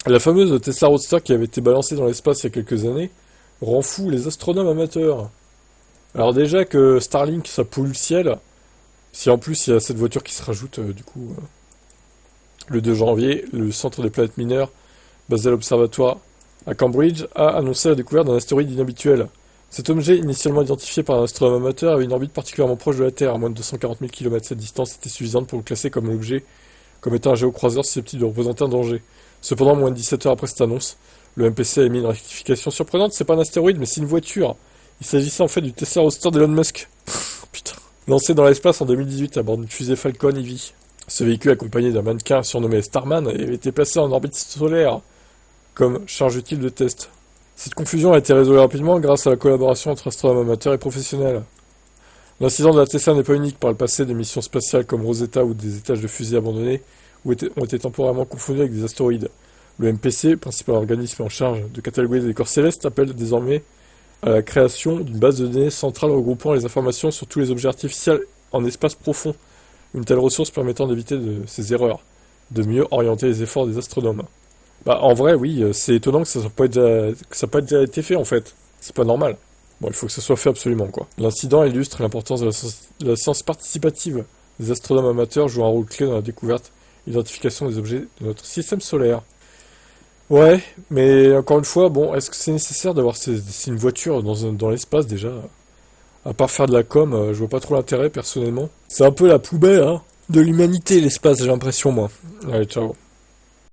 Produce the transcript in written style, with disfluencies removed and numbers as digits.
La fameuse Tesla Roadster qui avait été balancée dans l'espace il y a quelques années rend fou les astronomes amateurs. Alors déjà que Starlink ça pollue le ciel, si en plus il y a cette voiture qui se rajoute le 2 janvier, le centre des planètes mineures basé à l'observatoire à Cambridge a annoncé la découverte d'un astéroïde inhabituel. Cet objet, initialement identifié par un astronome amateur, avait une orbite particulièrement proche de la Terre, à moins de 240 000 km. Cette distance était suffisante pour le classer comme étant un géocroiseur susceptible de représenter un danger. Cependant, moins de 17 heures après cette annonce, le MPC a émis une rectification surprenante. C'est pas un astéroïde, mais c'est une voiture. Il s'agissait en fait du Tesla Roadster d'Elon Musk. Putain. Lancé dans l'espace en 2018 à bord d'une fusée Falcon Heavy. Ce véhicule, accompagné d'un mannequin surnommé Starman, avait été placé en orbite solaire comme charge utile de test. Cette confusion a été résolue rapidement grâce à la collaboration entre astronomes amateurs et professionnels. L'incident de la Tesla n'est pas unique. Par le passé, des missions spatiales comme Rosetta ou des étages de fusées abandonnés ont été temporairement confondus avec des astéroïdes. Le MPC, principal organisme en charge de cataloguer les corps célestes, appelle désormais à la création d'une base de données centrale regroupant les informations sur tous les objets artificiels en espace profond. Une telle ressource permettant d'éviter ces erreurs, de mieux orienter les efforts des astronomes. Bah, en vrai, oui, c'est étonnant que ça n'a pas déjà été fait, en fait. C'est pas normal. Bon, il faut que ça soit fait absolument, quoi. L'incident illustre l'importance de la science participative. Les astronomes amateurs jouent un rôle clé dans la découverte et l'identification des objets de notre système solaire. Ouais, mais encore une fois, bon, est-ce que c'est nécessaire d'avoir une voiture dans l'espace, déjà? À part faire de la com, je vois pas trop l'intérêt, personnellement. C'est un peu la poubelle, hein, de l'humanité, l'espace, j'ai l'impression, moi. Allez, ciao.